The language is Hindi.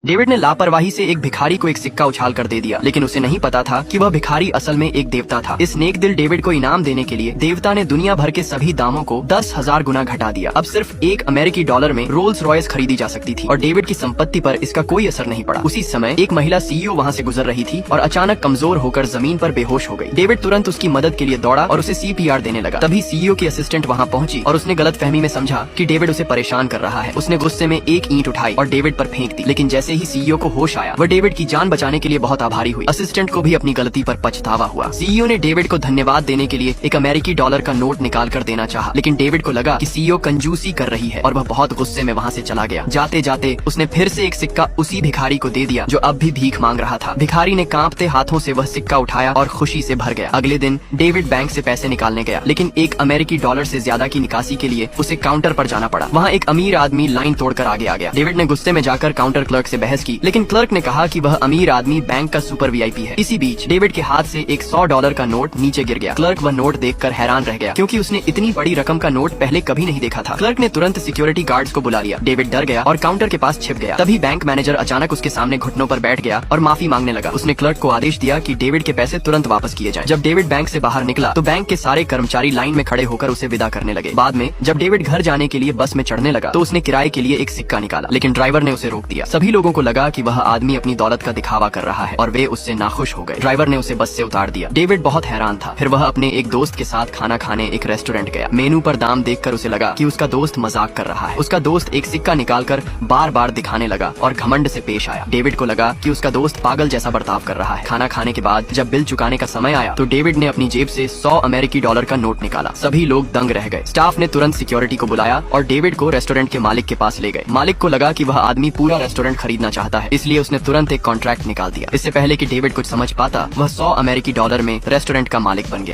डेविड ने लापरवाही से एक भिखारी को एक सिक्का उछाल कर दे दिया, लेकिन उसे नहीं पता था कि वह भिखारी असल में एक देवता था। इस नेक दिल डेविड को इनाम देने के लिए देवता ने दुनिया भर के सभी दामों को 10,000 गुना घटा दिया। अब सिर्फ $1 में रोल्स रॉयस खरीदी जा सकती थी और डेविड की संपत्ति पर इसका कोई असर नहीं पड़ा। उसी समय एक महिला सीईओ वहाँ से गुजर रही थी और अचानक कमजोर होकर जमीन पर बेहोश हो गई। डेविड तुरंत उसकी मदद के लिए दौड़ा और उसे CPR देने लगा। तभी सीईओ की असिस्टेंट वहाँ पहुंची और उसने गलतफहमी में समझा कि डेविड उसे परेशान कर रहा है। उसने गुस्से में एक ईंट उठाई और डेविड पर फेंक दी, लेकिन जैसे ही सीईओ को होश आया वह डेविड की जान बचाने के लिए बहुत आभारी हुई। असिस्टेंट को भी अपनी गलती पर पछतावा हुआ। सीईओ ने डेविड को धन्यवाद देने के लिए एक $1 का नोट निकाल कर देना चाहा, लेकिन डेविड को लगा कि सीईओ कंजूसी कर रही है और वह बहुत गुस्से में वहाँ से चला गया। जाते जाते उसने फिर से एक सिक्का उसी भिखारी को दे दिया जो अब भी भीख मांग रहा था। भिखारी ने कांपते हाथों से वह सिक्का उठाया और खुशी से भर गया। अगले दिन डेविड बैंक से पैसे निकालने गया, लेकिन $1 से ज्यादा की निकासी के लिए उसे काउंटर पर जाना पड़ा। वहाँ एक अमीर आदमी लाइन तोड़कर आगे आ गया। डेविड ने गुस्से में जाकर काउंटर क्लर्क से बहस की, लेकिन क्लर्क ने कहा कि वह अमीर आदमी बैंक का सुपर VIP है। इसी बीच डेविड के हाथ से एक $100 का नोट नीचे गिर गया। क्लर्क वह नोट देखकर हैरान रह गया, क्योंकि उसने इतनी बड़ी रकम का नोट पहले कभी नहीं देखा था। क्लर्क ने तुरंत सिक्योरिटी गार्ड्स को बुला लिया। डेविड डर गया और काउंटर के पास छिप गया। तभी बैंक मैनेजर अचानक उसके सामने घुटनों पर बैठ गया और माफी मांगने लगा। उसने क्लर्क को आदेश दिया कि डेविड के पैसे तुरंत वापस किए जाएं। जब डेविड बैंक से बाहर निकला तो बैंक के सारे कर्मचारी लाइन में खड़े होकर उसे विदा करने लगे। बाद में जब डेविड घर जाने के लिए बस में चढ़ने लगा तो उसने किराए के लिए एक सिक्का निकाला, लेकिन ड्राइवर ने उसे रोक दिया। सभी लोगों को लगा कि वह आदमी अपनी दौलत का दिखावा कर रहा है और वे उससे नाखुश हो गए। ड्राइवर ने उसे बस से उतार दिया। डेविड बहुत हैरान था। फिर वह अपने एक दोस्त के साथ खाना खाने एक रेस्टोरेंट गया। मेनू पर दाम देखकर उसे लगा कि उसका दोस्त मजाक कर रहा है। उसका दोस्त एक सिक्का निकालकर बार बार दिखाने लगा और घमंड से पेश आया। डेविड को लगा कि उसका दोस्त पागल जैसा बर्ताव कर रहा है। खाना खाने के बाद जब बिल चुकाने का समय आया तो डेविड ने अपनी जेब से $100 का नोट निकाला। सभी लोग दंग रह गए। स्टाफ ने तुरंत सिक्योरिटी को बुलाया और डेविड को रेस्टोरेंट के मालिक के पास ले गए। मालिक को लगा कि वह आदमी पूरा रेस्टोरेंट खरीदना चाहता है, इसलिए उसने तुरंत एक कॉन्ट्रैक्ट निकाल दिया। इससे पहले कि डेविड कुछ समझ पाता, वह $100 में रेस्टोरेंट का मालिक बन गया।